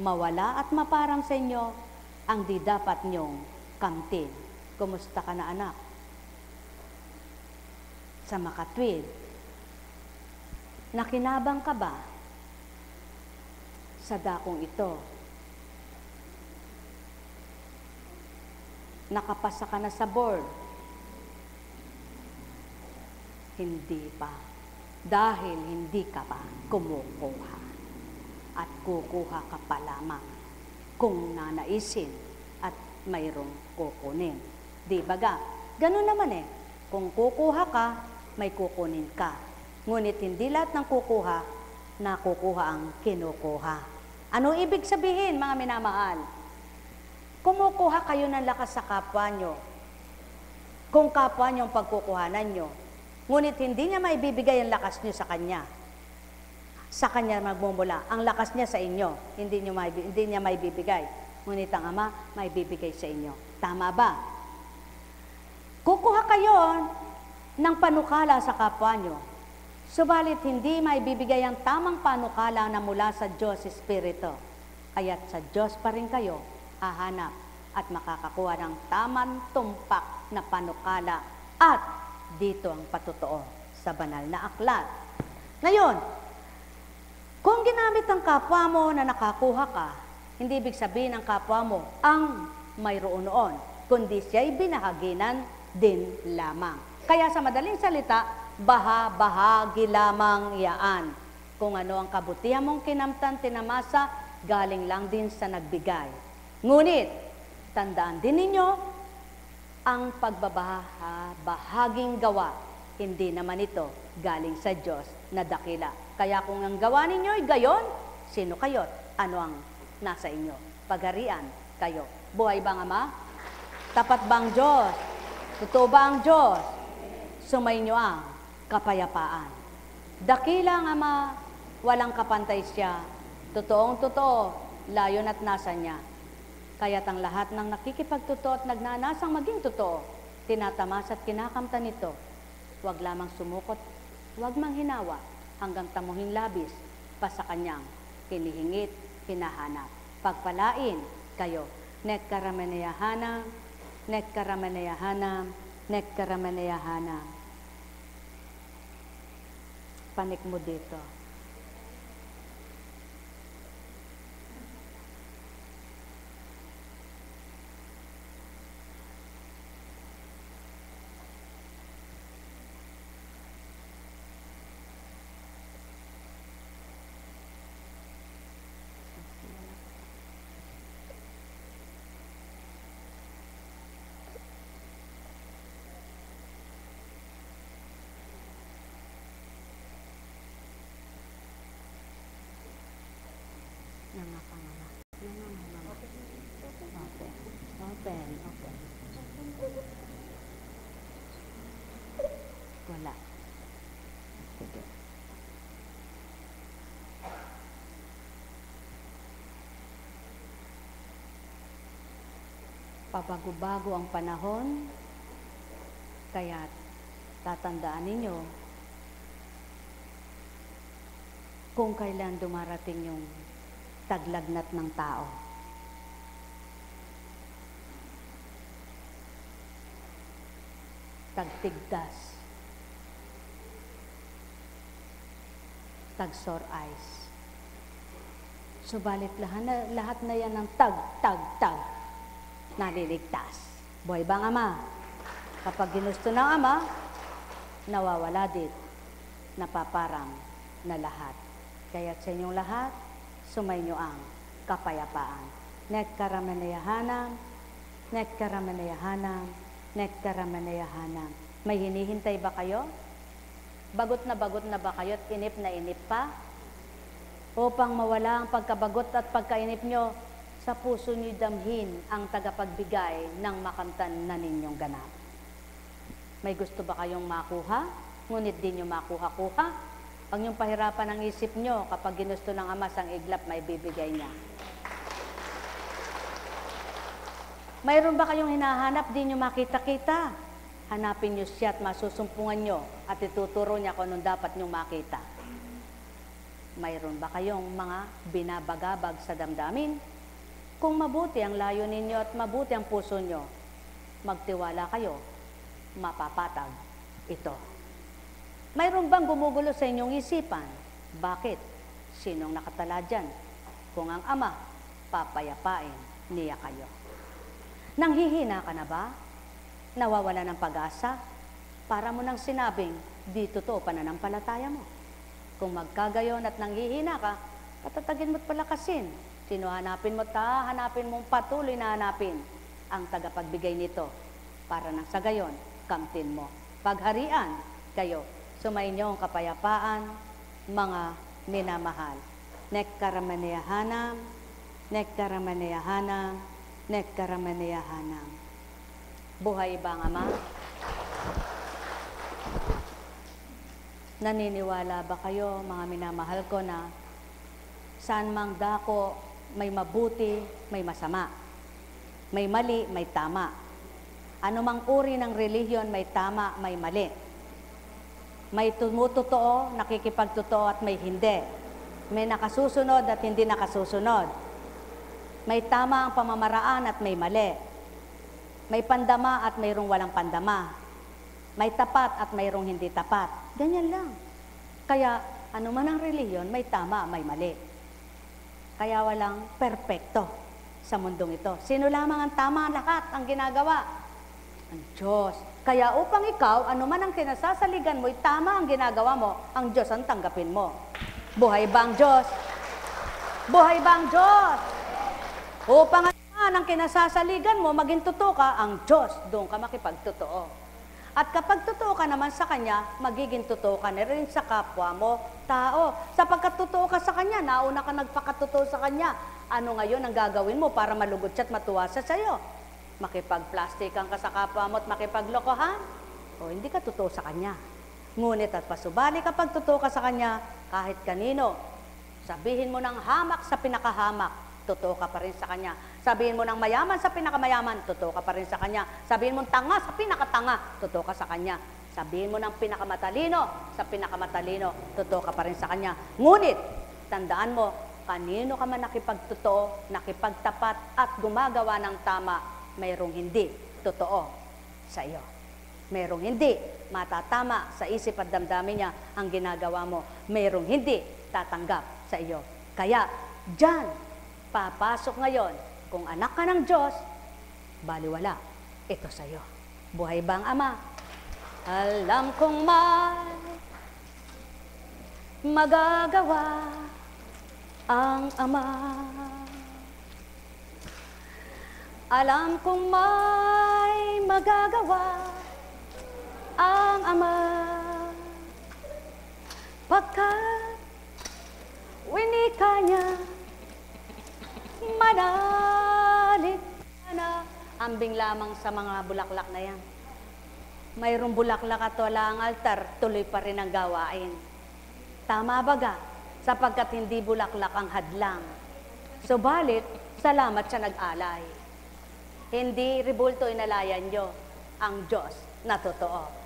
mawala at maparang sa inyo ang di dapat nyong kamtin. Kumusta ka na, anak? Sa makatwid, nakinabang ka ba sa dakong ito? Nakapasa ka na sa board? Hindi pa. Dahil hindi ka pa kumukuha. At kukuha ka pa lamang kung nanaisin at mayroong kukunin. Di ba ga? Ganun naman eh. Kung kukuha ka, may kukunin ka. Ngunit hindi lahat ng kukuha, nakukuha ang kinukuha. Ano ibig sabihin, mga minamahal? Kumukuha kayo ng lakas sa kapwa nyo. Kung kapwa nyo ang pagkukuhanan nyo, ngunit hindi niya maibibigay ang lakas nyo sa kanya. Sa kanya magmumula. Ang lakas niya sa inyo, hindi niya maibibigay. Ngunit ang Ama, maibibigay sa inyo. Tama ba? Kukuha kayo ng panukala sa kapwa nyo. Subalit hindi maibibigay ang tamang panukala na mula sa Diyos Espiritu. Kaya't sa Diyos pa rin kayo hahanap at makakakuha ng tamang tumpak na panukala at dito ang patotoo sa banal na aklat. Ngayon, kung ginamit ang kapwa mo na nakakuha ka, hindi ibig sabihin ang kapwa mo ang mayroon noon, kundi siya'y binahaginan din lamang. Kaya sa madaling salita, bahagi lamang iyaan. Kung ano ang kabutihan mong kinamtan, tinamasa, galing lang din sa nagbigay. Ngunit, tandaan din ninyo, ang pagbabahaging gawa, hindi naman ito galing sa Diyos na dakila. Kaya kung ang gawa ninyo ay gayon, sino kayo? Ano ang nasa inyo? Pagharian kayo. Buhay ba ang Ama? Tapat ba ang Diyos? Totoo ba ang Diyos? Sumainyo ang kapayapaan. Dakila ang Ama, walang kapantay siya. Totoong totoo, layon at nasa niya. Kaya't ang lahat ng nakikipagtotoo at nagnanasang maging totoo, tinatamasa at kinakamtan nito. Huwag lamang sumukot, huwag mang hinawa, hanggang tamuhin labis pa sa kanyang hinihingit, hinahanap. Pagpalain kayo. Nek karamanayahana, nek karamanayahana, nek karamanayahana. Panik mo dito. Open. Wala. Sige. Pabago-bago ang panahon, kaya tatandaan ninyo kung kailan dumarating yung taglagnat ng tao. Tagtigdas, tag-sore eyes. Subalit lahat na yan ng tag, naliligtas. Buhay bang Ama? Kapag ginusto ng Ama, nawawala din, napaparang na lahat. Kaya sa inyong lahat, sumainyo ang kapayapaan. Nek karamanayahana, nek karamanayahana, nek karamanayahana. May hinihintay ba kayo? Bagot na ba kayo at inip na inip pa? Upang mawala ang pagkabagot at pagkainip nyo, sa puso nyo damhin ang tagapagbigay ng makamtan na ninyong ganap. May gusto ba kayong makuha? Ngunit di nyo makuha-kuha? Pag yung pahirapan ang isip nyo, kapag ginusto ng Ama sang iglap, may bibigay niya. Mayroon ba kayong hinahanap, di nyo makita-kita? Hanapin nyo siya at masusumpungan nyo at ituturo niya kung anong dapat nyo makita. Mayroon ba kayong mga binabagabag sa damdamin? Kung mabuti ang layo ninyo at mabuti ang puso nyo, magtiwala kayo, mapapatag ito. Mayroon bang gumugulo sa inyong isipan? Bakit? Sinong nakatala dyan? Kung ang Ama, papayapain niya kayo. Nanghihina ka na ba? Nawawala ng pag-asa? Para mo nang sinabing, di totoo pananampalataya mo. Kung magkagayon at nanghihina ka, patatagin mo't palakasin. Sino hanapin mo? Hanapin mong patuloy na hanapin ang tagapagbigay nito. Para nang sa gayon, kamtin mo. Pagharian kayo. Sumainyo ang kapayapaan, mga minamahal. Nek karamanayahana, nek karamanayahana, nek karamanayahana. Buhay ba ang Ama? Naniniwala ba kayo, mga minamahal ko, na saan mang dako may mabuti, may masama. May mali, may tama. Ano mang uri ng relihiyon, may tama, may mali. May tumutotoo, nakikipagtotoo at may hindi. May nakasusunod at hindi nakasusunod. May tama ang pamamaraan at may mali. May pandama at mayroong walang pandama. May tapat at mayroong hindi tapat. Ganyan lang. Kaya ano man ang relihiyon, may tama, may mali. Kaya walang perpekto sa mundong ito. Sino lamang ang tama? Lahat ang ginagawa? Ang Diyos. Kaya upang ikaw, ano man ang kinasasaligan mo, tama ang ginagawa mo, ang Diyos ang tanggapin mo. Buhay ba ang Diyos? Buhay ba ang Diyos? Upang ang kinasasaligan mo, maging totoo ka, ang Diyos, doon ka makipagtotoo. At kapag totoo ka naman sa Kanya, magiging totoo ka na rin sa kapwa mo, tao. Sapagkat totoo ka sa Kanya, nauna ka nagpakatotoo sa Kanya. Ano ngayon ang gagawin mo para malugod siya at matuwa sa sa'yo? Makipag-plastikan ka sa kapwa mo at makipaglokohan? O hindi ka totoo sa Kanya. Ngunit at pasubali kapag totoo ka sa Kanya, kahit kanino, sabihin mo ng hamak sa pinakahamak, totoo ka pa rin sa Kanya. Sabihin mo ng mayaman sa pinakamayaman, totoo ka pa rin sa Kanya. Sabihin mo ng tanga sa pinakatanga, totoo ka sa Kanya. Sabihin mo ng pinakamatalino sa pinakamatalino, totoo ka pa rin sa Kanya. Ngunit, tandaan mo, kanino ka man nakipagtotoo, nakipagtapat at gumagawa ng tama, mayroong hindi totoo sa iyo. Mayroong hindi matatama sa isip at damdamin niya ang ginagawa mo. Mayroong hindi tatanggap sa iyo. Kaya, dyan, papasok ngayon, kung anak ka ng Diyos, baliwala, ito sa iyo. Buhay ba ang Ama? Alam kong may magagawa ang Ama. Alam kong may magagawa ang Ama. Pagkat winika niya, manalig ka na. Ambing lamang sa mga bulaklak na yan. Mayroong bulaklak at wala ang altar, tuloy pa rin ang gawain. Tama baga? Sapagkat hindi bulaklak ang hadlang. Subalit, salamat siya nag-alay. Hindi ribulto inalayan nyo ang Diyos na totoo.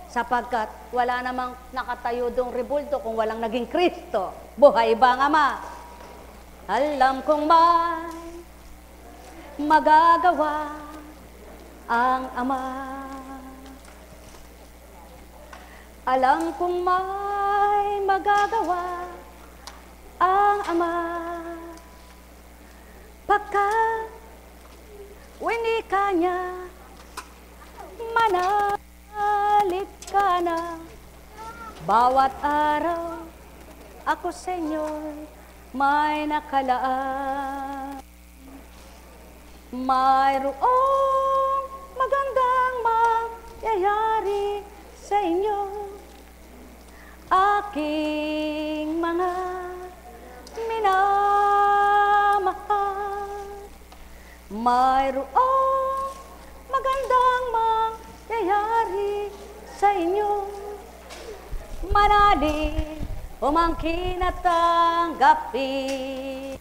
Sapagkat wala namang nakatayo dong ribulto kung walang naging Kristo. Buhay ba ang Ama? Alam kong may magagawa ang Ama. Alam kong may magagawa ang Ama. Pagkat winika niya, manalig ka na. Bawat araw, ako, Senyor, may nakalaan. Mayroong magandang mangyayari sa inyo, aking mga minamahal. Mayroong magandang mangyayari sa inyo, manalig, umangkin at tanggapin.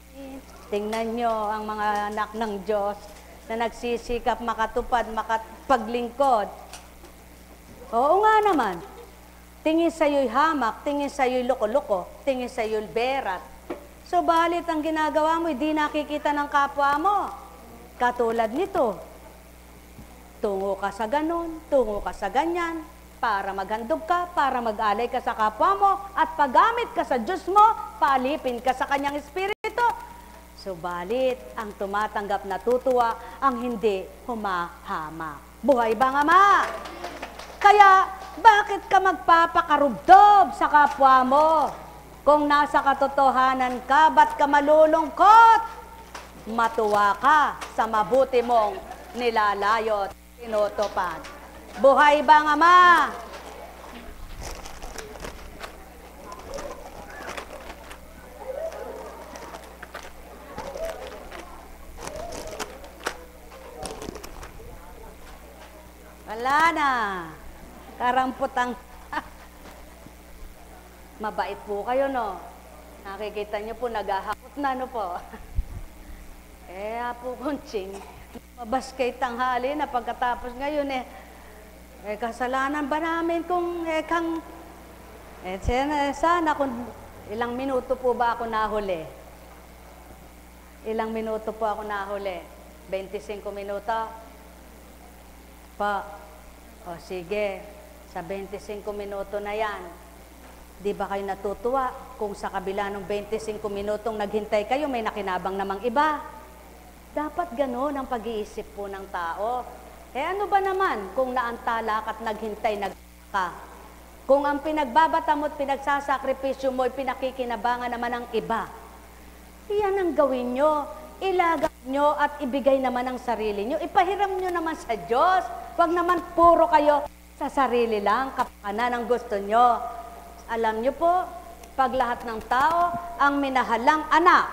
Tingnan nyo ang mga anak ng Diyos na nagsisikap makatupad, makapaglingkod. Oo nga naman, tingin sa'yo'y hamak, tingin sa'yo'y loko-loko, tingin sa'yo'y berat. Subalit ang ginagawa mo, hindi nakikita ng kapwa mo. Katulad nito, tungo ka sa ganun, tungo ka sa ganyan, para maghandog ka, para mag-alay ka sa kapwa mo, at paggamit ka sa Diyos mo, paalipin ka sa Kanyang Espiritu. Subalit, ang tumatanggap natutuwa, ang hindi humahama. Buhay ba ang Ama? Kaya, bakit ka magpapakarubdob sa kapwa mo? Kung nasa katotohanan ka, ba't ka malulungkot? Matuwa ka sa mabuti mong nilalayot, tinutupad. Buhay ba ang Ama? Wala na. Karampot ang... Mabait po kayo, no? Nakikita niyo po, naghahakot na, no po? Po, Kunching, mabas kay tanghali na pagkatapos ngayon, kasalanan ba namin kung sana kung ilang minuto po ba ako nahuli? Ilang minuto po ako nahuli? 25 minuto? Pa, o sige, sa 25 minuto na yan, di ba kayo natutuwa kung sa kabila ng 25 minutong naghintay kayo, may nakinabang namang iba? Dapat gano'n ang pag-iisip po ng tao. Ano ba naman kung naantala ka at naghintay ka? Kung ang pinagbabata mo at pinagsasakripisyo mo ay pinakikinabangan naman ng iba, iyan ang gawin nyo. Ilaga nyo at ibigay naman ang sarili nyo. Ipahiram nyo naman sa Diyos. Huwag naman puro kayo sa sarili lang, kapakanan ang gusto nyo. Alam nyo po, pag lahat ng tao, ang minahalang anak,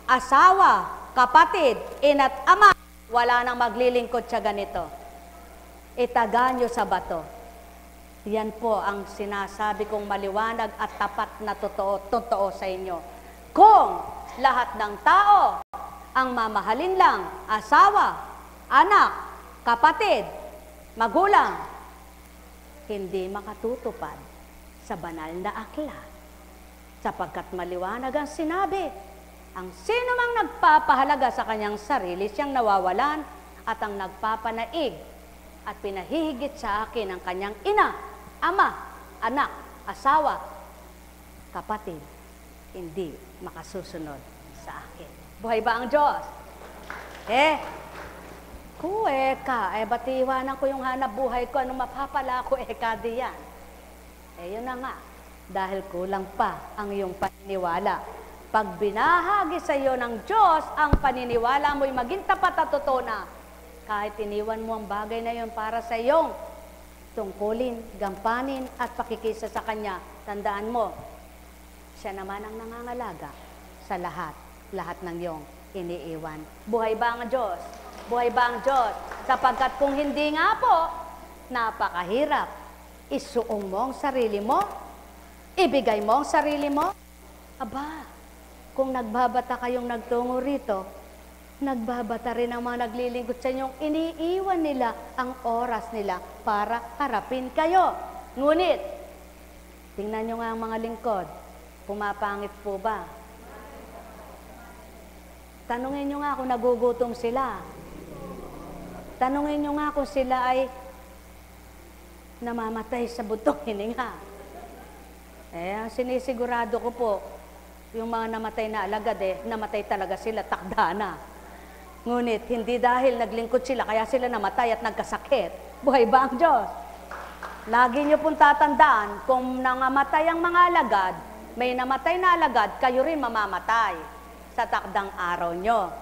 asawa, kapatid, ina't ama, wala nang maglilingkod sa ganito. Itaga nyo sa bato. Yan po ang sinasabi kong maliwanag at tapat na totoo sa inyo. Kung lahat ng tao ang mamahalin lang, asawa, anak, kapatid, magulang, hindi makatutupad sa banal na aklat. Sapagkat maliwanag ang sinabi, ang sino mang nagpapahalaga sa kanyang sarili, siyang nawawalan, at ang nagpapanaig at pinahihigit sa akin ang kanyang ina, ama, anak, asawa, kapatid, hindi makasusunod sa akin. Buhay ba ang Diyos? Ba't iwanan ko yung hanap buhay ko, anong mapapala ko, diyan. Yun na nga, dahil kulang pa ang iyong paniniwala. Pag binahagi sa iyo ng Diyos, ang paniniwala mo'y maging tapat at totoo na, kahit iniwan mo ang bagay na yun para sa iyong tungkulin, gampanin, at pakikisa sa Kanya, tandaan mo, siya naman ang nangangalaga sa lahat ng iyong iniiwan. Buhay ba ang Diyos? Buhay ba ang Diyos? Sapagkat kung hindi nga po, napakahirap. Isuong mo ang sarili mo, ibigay mo ang sarili mo. Aba, kung nagbabata kayong nagtungo rito, nagbabata rin ang mga naglilingkod sa inyong iniiwan nila ang oras nila para harapin kayo. Ngunit, tingnan nyo nga ang mga lingkod, pumapangit po ba? Tanungin nyo nga kung nagugutom sila. Tanungin nyo nga kung sila ay namamatay sa butong hininga. Sinisigurado ko po, yung mga namatay na alagad namatay talaga sila, takda na. Ngunit, hindi dahil naglingkod sila, kaya sila namatay at nagkasakit. Buhay ba ang Diyos? Lagi nyo pong tatandaan, kung nangamatay ang mga alagad, may namatay na alagad, kayo rin mamamatay sa takdang araw nyo.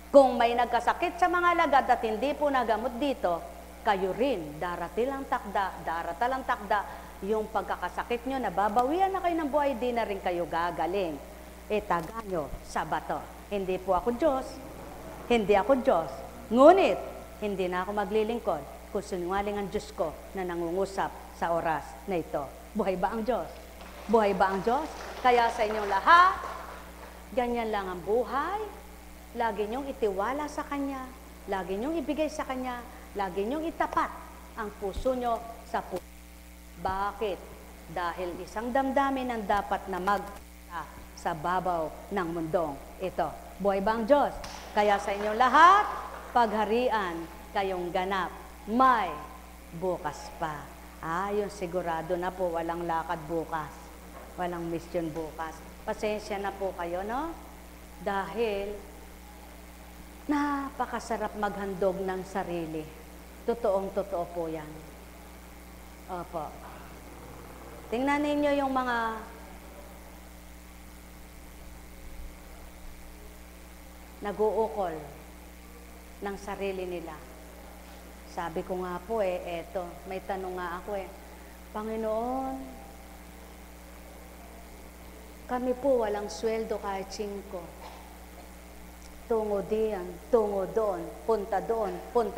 Kung may nagkasakit sa mga alagad at hindi po nagamot dito, kayo rin, daratalang takda, yung pagkakasakit nyo, nababawian na kayo ng buhay, di na rin kayo gagaling. Itaga nyo sa bato. Hindi po ako Diyos, hindi ako Diyos. Ngunit, hindi na ako maglilingkod kung sinungaling ang Diyos ko na nangungusap sa oras na ito. Buhay ba ang Diyos? Buhay ba ang Diyos? Kaya sa inyong lahat, ganyan lang ang buhay. Lagi niyong itiwala sa Kanya. Lagi niyong ibigay sa Kanya. Lagi niyong itapat ang puso niyo sa puso. Bakit? Dahil isang damdamin ang dapat na sa babaw ng mundong ito. Buhay ba ang Diyos? Kaya sa inyong lahat, pagharian kayong ganap. May bukas pa. Yung sigurado na po, walang lakad bukas. Walang mission bukas. Pasensya na po kayo, no? Dahil napakasarap maghandog ng sarili. Totoong-totoo po yan. Opo. Tingnan ninyo yung mga nag-uukol ng sarili nila. Sabi ko nga po eto, may tanong nga ako Panginoon, kami po walang sweldo kahit 5. Tungo diyan, tungo doon, punta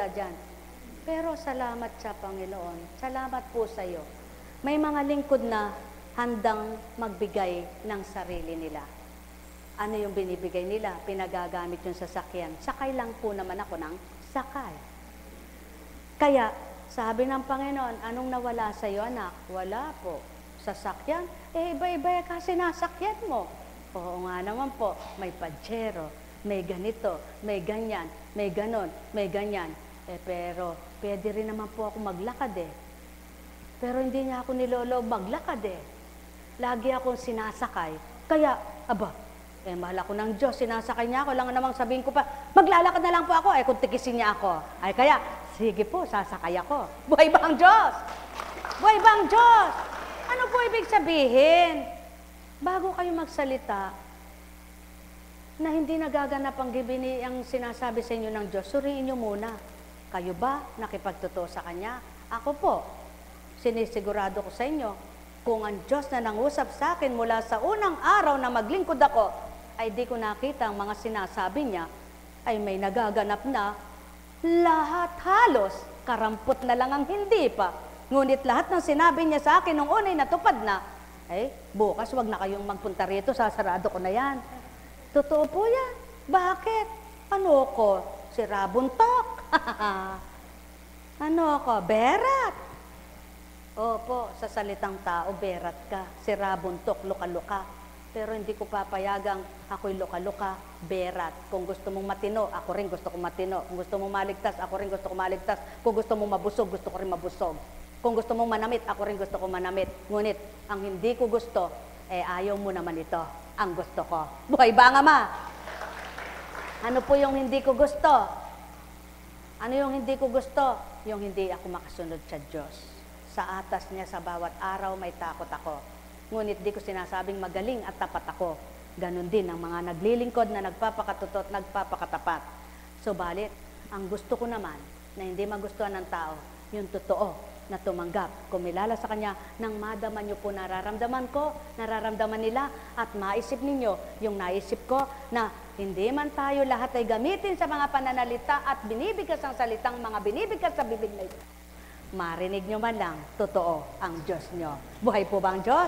dyan. Pero salamat sa Panginoon, salamat po sa iyo. May mga lingkod na handang magbigay ng sarili nila. Ano yung binibigay nila? Pinagagamit yung sasakyan. Sakay lang po naman ako ng sakay. Kaya, sabi ng Panginoon, anong nawala sa iyo, anak? Wala po. Sasakyan? Iba-iba kasi nasakyan mo. Oo nga naman po, may pajero, may ganito, may ganyan, may ganon, may ganyan. Pero, pwede rin naman po ako maglakad Pero hindi niya ako niloloob maglakad Lagi akong sinasakay. Kaya, mahal ako ng Diyos, sinasakay niya ako, lang namang sabihin ko pa, maglalakad na lang po ako, kung tikisin niya ako. Kaya, sige po, sasakay ako. Buhay ba ang Diyos? Buhay ba ang Diyos? Ano po ibig sabihin? Bago kayo magsalita, na hindi nagaganap ang gibini ang sinasabi sa inyo ng Diyos, suriin nyo muna. Kayo ba nakipagtotoo sa Kanya? Ako po, sinisigurado ko sa inyo, kung ang Diyos na nangusap sa akin mula sa unang araw na maglingkod ako, ay di ko nakita ang mga sinasabi niya, ay may nagaganap na, lahat halos, karampot na lang ang hindi pa. Ngunit lahat ng sinabi niya sa akin nung unay natupad na, bukas wag na kayong magpunta rito, sasarado ko na yan. Totoo po yan. Bakit? Ano ko? Sira buntok. Ano ko? Berat. Opo, sa salitang tao, berat ka. Sira buntok, luka-luka. Pero hindi ko papayagang ako'y luka-luka, berat. Kung gusto mong matino, ako rin gusto kong matino. Kung gusto mong maligtas, ako rin gusto kong maligtas. Kung gusto mong mabusog, gusto ko rin mabusog. Kung gusto mong manamit, ako rin gusto kong manamit. Ngunit, ang hindi ko gusto, ayaw mo naman ito. Ang gusto ko. Buhay ba nga, Ma? Ano po yung hindi ko gusto? Ano yung hindi ko gusto? Yung hindi ako makasunod sa Diyos. Sa atas niya sa bawat araw may takot ako. Ngunit di ko sinasabing magaling at tapat ako. Ganon din ang mga naglilingkod na nagpapakatutot, nagpapakatapat. Subalit, ang gusto ko naman na hindi magustuhan ng tao, yung totoo na tumanggap, kumilala sa Kanya, nang madama nyo po nararamdaman ko, nararamdaman nila, at maisip ninyo yung naisip ko na hindi man tayo lahat ay gamitin sa mga pananalita at binibigkas ang salitang mga binibigkas sa bibig na ito. Marinig nyo man lang, totoo ang Diyos nyo. Buhay po ba ang Diyos?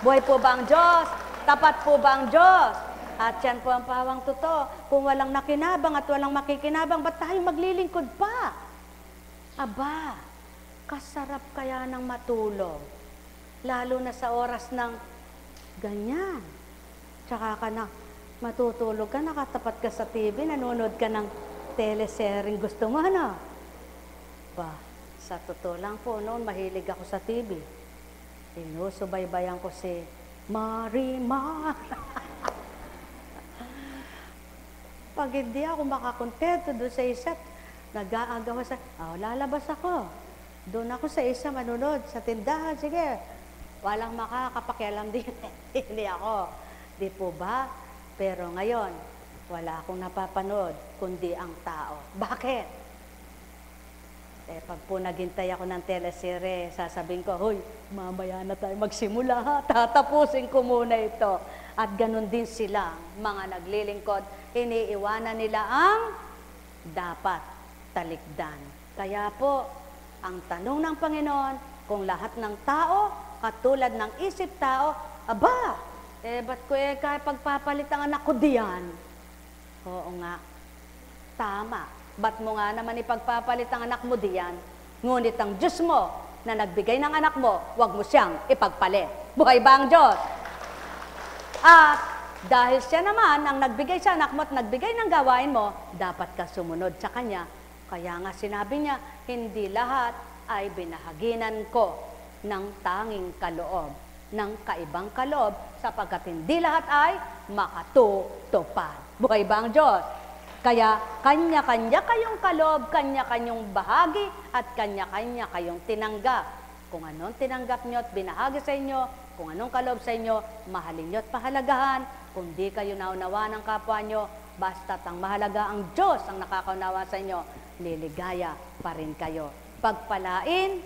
Buhay po ba ang Diyos? Tapat po ba ang Diyos? At yan po ang pawang totoo. Kung walang nakinabang at walang makikinabang, ba't tayo maglilingkod pa? Aba, kasarap kaya ng matulog. Lalo na sa oras ng ganyan. Tsaka ka na matutulog ka, nakatapat ka sa TV, nanonood ka ng teleserye, gusto mo, ano? Ba, sa totoo lang po, noon mahilig ako sa TV. Sinusubaybayan ko si Marimar. Pag hindi ako makakontento doon sa isa't, nag-aagawa sa, lalabas ako. Doon ako sa isa manunod, sa tindahan, sige. Walang makakapakialam din. Hindi ako. Di po ba? Pero ngayon, wala akong napapanood, kundi ang tao. Bakit? Pag po naghintay ako ng teleserye, sasabihin ko, hoy, mamaya na tayo magsimula, tatapusin ko muna ito. At ganun din sila, mga naglilingkod, iniiwanan nila ang dapat talikdan. Kaya po, ang tanong ng Panginoon, kung lahat ng tao, katulad ng isip tao, aba, ba't ko kaya pagpapalit ang anak ko diyan? Oo nga, tama. Ba't mo nga naman ipagpapalit ang anak mo diyan? Ngunit ang Diyos mo na nagbigay ng anak mo, huwag mo siyang ipagpalit. Buhay ba ang Diyos? At dahil siya naman ang nagbigay sa anak mo at nagbigay ng gawain mo, dapat ka sumunod sa Kanya. Kaya nga sinabi niya, hindi lahat ay binahaginan ko ng tanging kaloob, ng kaibang kaloob, sapagkat hindi lahat ay makatutupad. Buhay ba ang Diyos? Kaya kanya-kanya kayong kaloob, kanya-kanyong bahagi, at kanya-kanya kayong tinanggap. Kung anong tinanggap nyo at binahagi sa inyo, kung anong kaloob sa inyo, mahalin nyo at pahalagahan. Kung di kayo naunawa ng kapwa nyo, basta't ang mahalaga ang Diyos ang nakakaunawa sa inyo, liligaya pa rin kayo. Pagpalain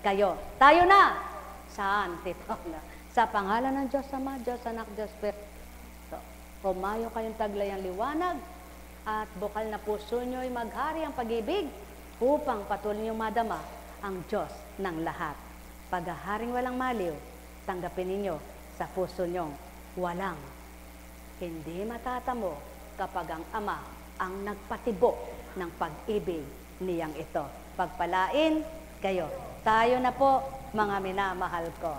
kayo. Tayo na! Saan, Tito? Sa pangalan ng Diyos Ama, Diyos Anak, Diyos Espiritu. Humayo kayong taglay ang liwanag at bukal na puso nyo'y maghari ang pag-ibig upang patuloy niyong madama ang Diyos ng lahat. Paghaharing walang maliw, tanggapin ninyo sa puso nyong walang hindi matatamo kapag ang Ama ang nagpatibok ng pag-ibig niyang ito. Pagpalain kayo. Tayo na po, mga minamahal ko.